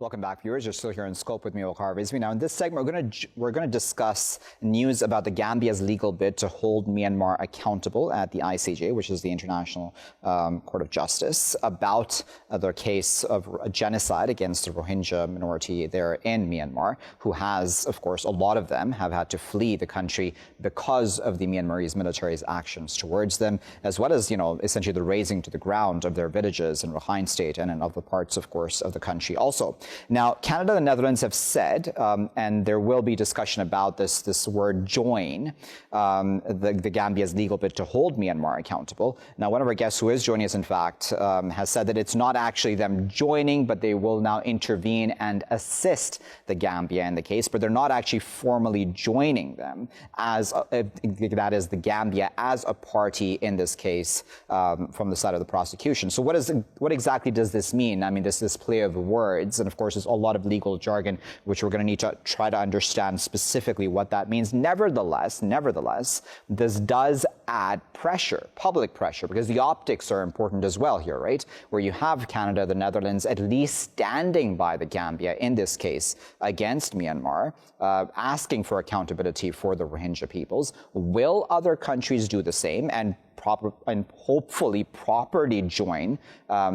Welcome back, viewers. You're still here in Scope with me, Waqar Rizvi. Now, in this segment, we're going to discuss news about the Gambia's legal bid to hold Myanmar accountable at the ICJ, which is the International Court of Justice, about their case of a genocide against the Rohingya minority there in Myanmar, who has, of course, a lot of them have had to flee the country because of the Myanmarese military's actions towards them, as well as, essentially the razing to the ground of their villages in Rakhine State and in other parts, of course, of the country also. Now, Canada and the Netherlands have said, and there will be discussion about this word join, the Gambia's legal bid to hold Myanmar accountable. Now, one of our guests who is joining us, in fact, has said that it's not actually them joining, but they will now intervene and assist the Gambia in the case, but they're not actually formally joining them, as that is the Gambia as a party in this case from the side of the prosecution. So what exactly does this mean? I mean, this play of words, and of course, there's a lot of legal jargon, which we're going to need to try to understand specifically what that means. Nevertheless, this does add pressure, public pressure, because the optics are important as well here, right? Where you have Canada, the Netherlands, at least standing by the Gambia in this case against Myanmar, asking for accountability for the Rohingya peoples. Will other countries do the same and hopefully properly join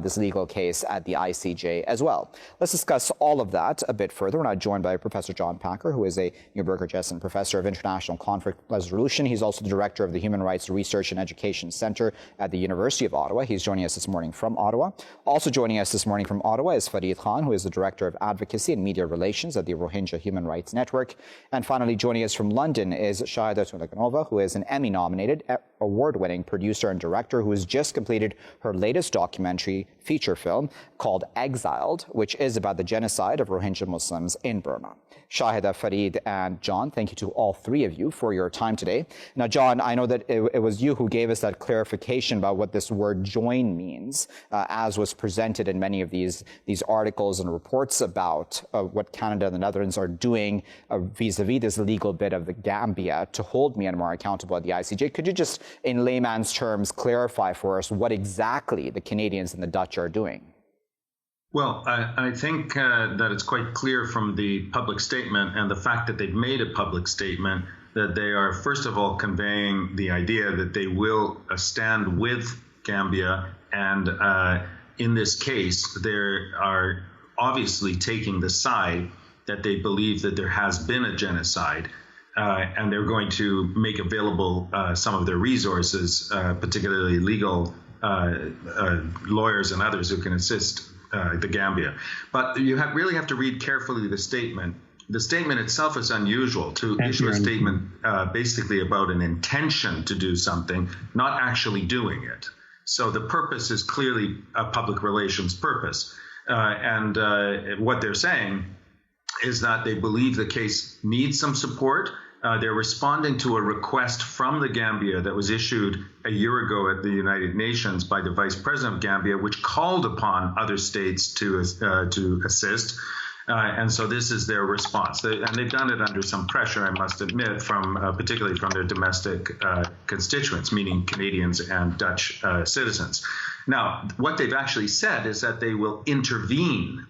this legal case at the ICJ as well? Let's discuss all of that a bit further. We're now joined by Professor John Packer, who is a Neuberger Jessen Professor of International Conflict Resolution. He's also the Director of the Human Rights Research and Education Center at the University of Ottawa. He's joining us this morning from Ottawa. Also joining us this morning from Ottawa is Farid Khan, who is the Director of Advocacy and Media Relations at the Rohingya Human Rights Network. And finally, joining us from London is Shahida Tulaganova, who is an Emmy-nominated, award-winning producer and director who has just completed her latest documentary feature film called Exiled, which is about the genocide of Rohingya Muslims in Burma. Shahida, Farid, and John, thank you to all three of you for your time today. Now, John, I know that it was you who gave us that clarification about what this word join means, as was presented in many of these articles and reports about what Canada and the Netherlands are doing vis-a-vis this legal bid of the Gambia to hold Myanmar accountable at the ICJ. Could you just, in layman's terms, clarify for us what exactly the Canadians and the Dutch are doing? Well, I think that it's quite clear from the public statement and the fact that they've made a public statement that they are, first of all, conveying the idea that they will stand with Gambia. And in this case, they are obviously taking the side that they believe that there has been a genocide. And they're going to make available some of their resources, particularly legal lawyers and others who can assist the Gambia. But you really have to read carefully the statement. The statement itself is unusual to issue a statement basically about an intention to do something, not actually doing it. So the purpose is clearly a public relations purpose. And what they're saying is that they believe the case needs some support. They're responding to a request from the Gambia that was issued a year ago at the United Nations by the Vice President of Gambia, which called upon other states to assist. And so this is their response. And they've done it under some pressure, I must admit, particularly from their domestic constituents, meaning Canadians and Dutch citizens. Now, what they've actually said is that they will intervene.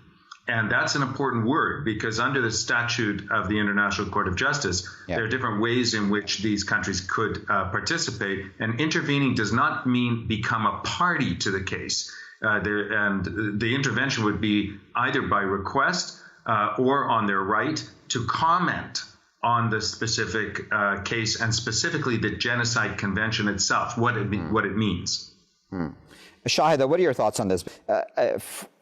And that's an important word, because under the statute of the International Court of Justice, there are different ways in which these countries could participate. And intervening does not mean become a party to the case. And the intervention would be either by request or on their right to comment on the specific case, and specifically the Genocide Convention itself, what it means. Shahida, what are your thoughts on this?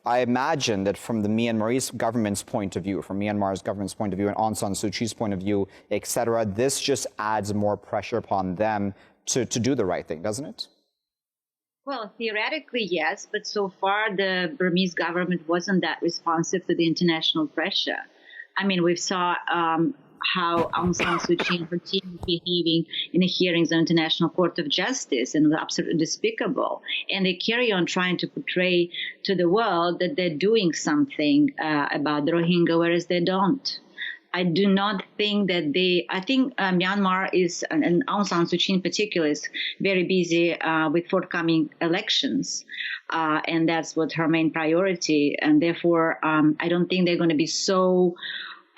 I imagine that from the Myanmarese government's point of view, from Myanmar's government's point of view, and Aung San Suu Kyi's point of view, etc., this just adds more pressure upon them to do the right thing, doesn't it? Well, theoretically, yes, but so far the Burmese government wasn't that responsive to the international pressure. I mean, we saw how Aung San Suu Kyi and her team behaving in the hearings on International Court of Justice, and it was absolutely despicable. And they carry on trying to portray to the world that they're doing something about the Rohingya, whereas they don't. I do not think that I think Myanmar is, and Aung San Suu Kyi in particular, is very busy with forthcoming elections. And that's what her main priority. And therefore, I don't think they're going to be so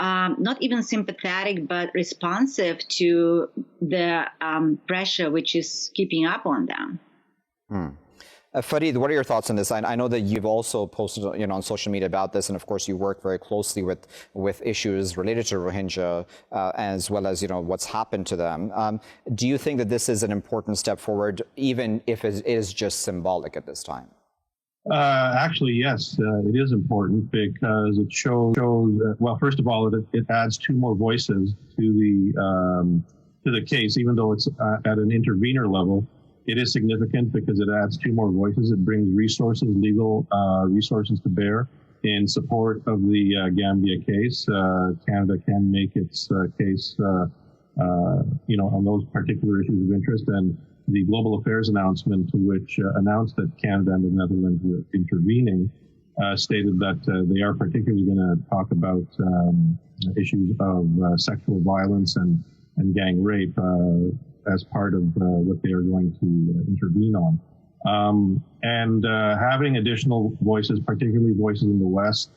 not even sympathetic, but responsive to the pressure which is keeping up on them. Farid, what are your thoughts on this? I know that you've also posted, on social media about this, and of course you work very closely with issues related to Rohingya, as well as what's happened to them. Do you think that this is an important step forward, even if it is just symbolic at this time? Actually, yes, it is important because it shows. Well, first of all, it adds two more voices to the case, even though it's at an intervener level. It is significant because it adds two more voices. It brings resources, legal resources to bear in support of the Gambia case. Canada can make its case, on those particular issues of interest. And the Global Affairs announcement, which announced that Canada and the Netherlands were intervening, stated that they are particularly going to talk about issues of sexual violence and gang rape as part of what they are going to intervene on. And having additional voices, particularly voices in the West,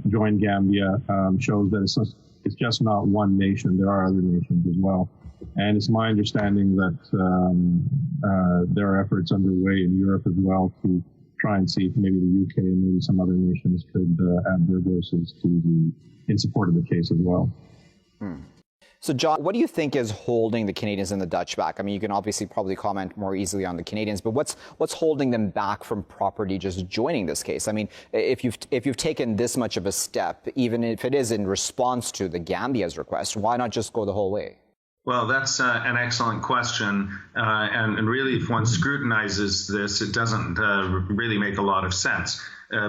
join Gambia shows that it's just not one nation. There are other nations as well. And it's my understanding that there are efforts underway in Europe as well to try and see if maybe the UK and maybe some other nations could add their voices in support of the case as well. So, John, what do you think is holding the Canadians and the Dutch back? I mean, you can obviously probably comment more easily on the Canadians, but what's holding them back from properly just joining this case? I mean, if you've taken this much of a step, even if it is in response to the Gambia's request, why not just go the whole way? Well, that's an excellent question. And really, if one scrutinizes this, it doesn't really make a lot of sense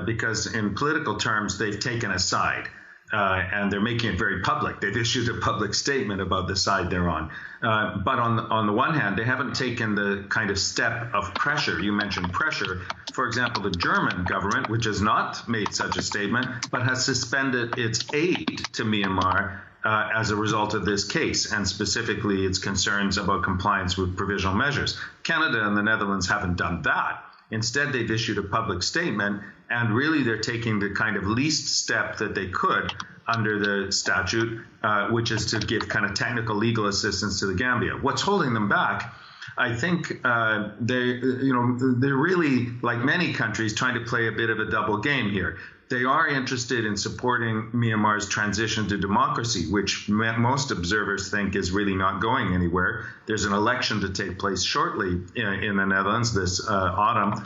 because in political terms, they've taken a side. And they're making it very public. They've issued a public statement about the side they're on. But on the one hand, they haven't taken the kind of step of pressure. You mentioned pressure. For example, the German government, which has not made such a statement, but has suspended its aid to Myanmar as a result of this case, and specifically its concerns about compliance with provisional measures. Canada and the Netherlands haven't done that. Instead, they've issued a public statement, and really they're taking the kind of least step that they could under the statute, which is to give kind of technical legal assistance to the Gambia. What's holding them back? I think they're really, like many countries, trying to play a bit of a double game here. They are interested in supporting Myanmar's transition to democracy, which most observers think is really not going anywhere. There's an election to take place shortly in the Netherlands this autumn,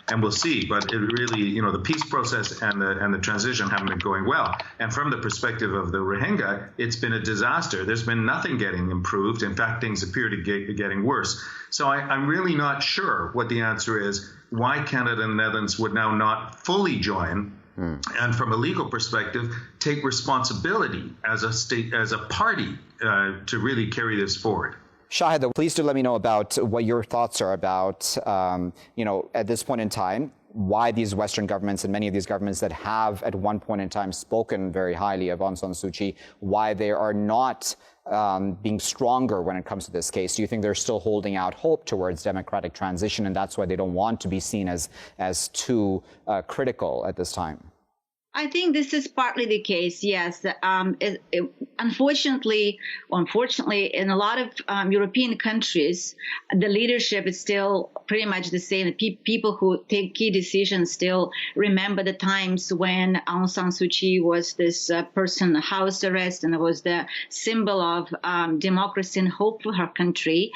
and we'll see. But it really, the peace process and the transition haven't been going well. And from the perspective of the Rohingya, it's been a disaster. There's been nothing getting improved. In fact, things appear to be getting worse. So I'm really not sure what the answer is, why Canada and the Netherlands would now not fully join, and from a legal perspective, take responsibility as a state, as a party, to really carry this forward. Shahid, please do let me know about what your thoughts are about, at this point in time, why these Western governments and many of these governments that have at one point in time spoken very highly of Aung San Suu Kyi, why they are not being stronger when it comes to this case. Do you think they're still holding out hope towards democratic transition, and that's why they don't want to be seen as too critical at this time? I think this is partly the case, yes. Unfortunately, in a lot of European countries, the leadership is still pretty much the same. People who take key decisions still remember the times when Aung San Suu Kyi was this person house arrest, and it was the symbol of democracy and hope for her country.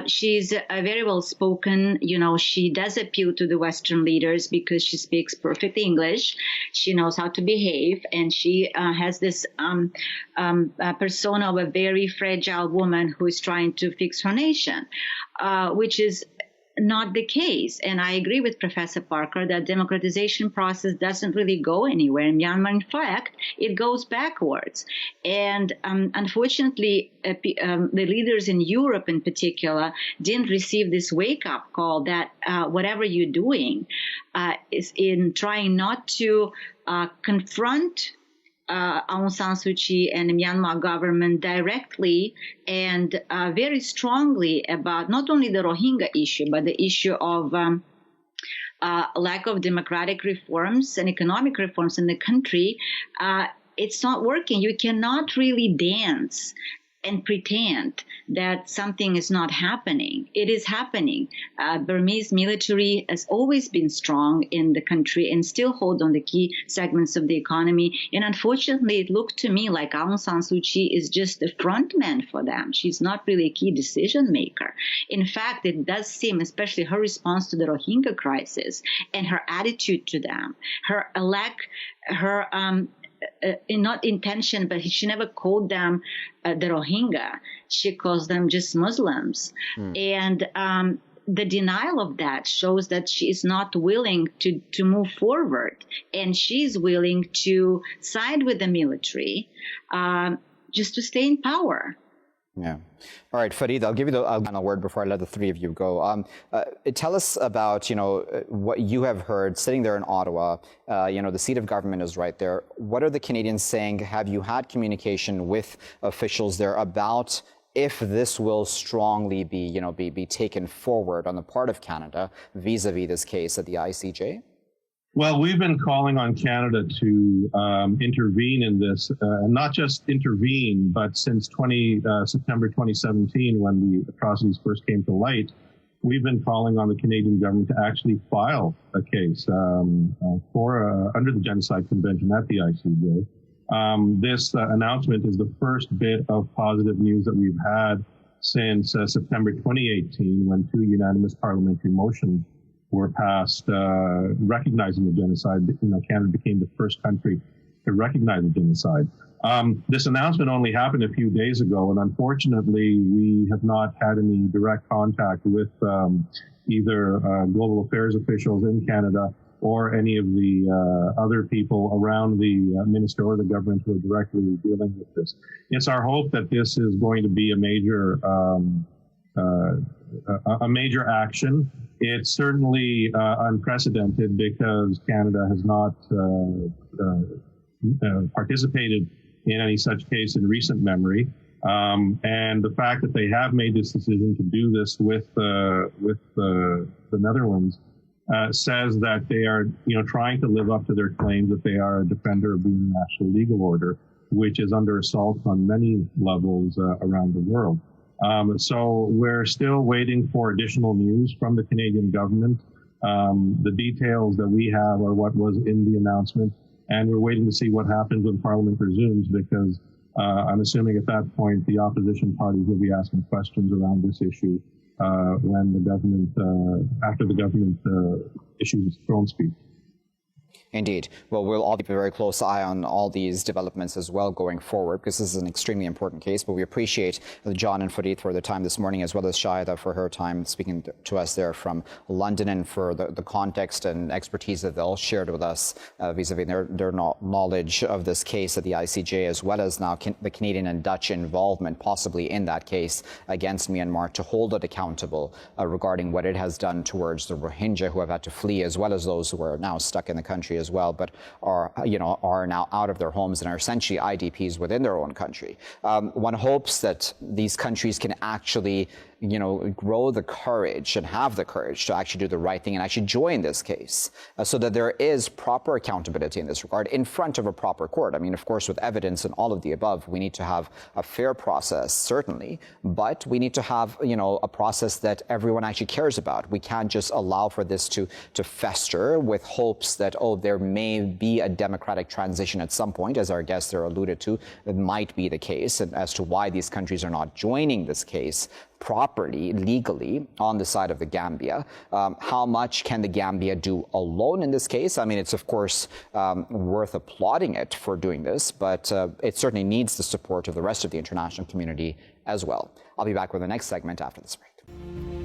She's very well spoken. She does appeal to the Western leaders because she speaks perfect English. She knows how to behave, and she has this persona of a very fragile woman who is trying to fix her nation, which is not the case. And I agree with Professor Parker that democratization process doesn't really go anywhere. In Myanmar, in fact, it goes backwards. And unfortunately, the leaders in Europe in particular didn't receive this wake-up call that whatever you're doing is in trying not to confront Aung San Suu Kyi and the Myanmar government directly and very strongly about not only the Rohingya issue, but the issue of lack of democratic reforms and economic reforms in the country. It's not working. You cannot really dance and pretend that something is not happening. It is happening. Burmese military has always been strong in the country and still hold on the key segments of the economy. And unfortunately, it looked to me like Aung San Suu Kyi is just the front man for them. She's not really a key decision maker. In fact, it does seem, especially her response to the Rohingya crisis and her attitude to them, not intention, but she never called them the Rohingya. She calls them just Muslims. And the denial of that shows that she is not willing to move forward. And she's willing to side with the military just to stay in power. Yeah. All right, Fareed, I'll give you the final word before I let the three of you go. Tell us about, what you have heard sitting there in Ottawa. The seat of government is right there. What are the Canadians saying? Have you had communication with officials there about if this will strongly be taken forward on the part of Canada vis-a-vis this case at the ICJ? Well, we've been calling on Canada to intervene in this, not just intervene, but since September 2017, when the atrocities first came to light, we've been calling on the Canadian government to actually file a case under the Genocide Convention at the ICJ. This announcement is the first bit of positive news that we've had since September 2018, when two unanimous parliamentary motions were passed recognizing the genocide. Canada became the first country to recognize the genocide. This announcement only happened a few days ago, and unfortunately, we have not had any direct contact with either global affairs officials in Canada or any of the other people around the minister or the government who are directly dealing with this. It's our hope that this is going to be a major action. It's certainly unprecedented because Canada has not participated in any such case in recent memory. And the fact that they have made this decision to do this with the Netherlands says that they are, trying to live up to their claim that they are a defender of the international legal order, which is under assault on many levels around the world. So we're still waiting for additional news from the Canadian government. The details that we have are what was in the announcement, and we're waiting to see what happens when Parliament resumes, because I'm assuming at that point the opposition parties will be asking questions around this issue when the government, after the government issues its throne speech. Indeed. Well, we'll all keep a very close eye on all these developments as well going forward, because this is an extremely important case. But we appreciate John and Fareed for their time this morning, as well as Shahida for her time speaking to us there from London, and for the context and expertise that they'll shared with us vis-a-vis their knowledge of this case at the ICJ, as well as now the Canadian and Dutch involvement possibly in that case against Myanmar, to hold it accountable regarding what it has done towards the Rohingya who have had to flee, as well as those who are now stuck in the country as well, but are now out of their homes and are essentially IDPs within their own country. One hopes that these countries can actually grow the courage and have the courage to actually do the right thing and actually join this case, so that there is proper accountability in this regard in front of a proper court. I mean, of course, with evidence and all of the above, we need to have a fair process, certainly, but we need to have, a process that everyone actually cares about. We can't just allow for this to fester with hopes that, there may be a democratic transition at some point, as our guest there alluded to. It might be the case, and as to why these countries are not joining this case properly, legally, on the side of the Gambia. How much can the Gambia do alone in this case? I mean, it's of course worth applauding it for doing this, but it certainly needs the support of the rest of the international community as well. I'll be back with the next segment after this break.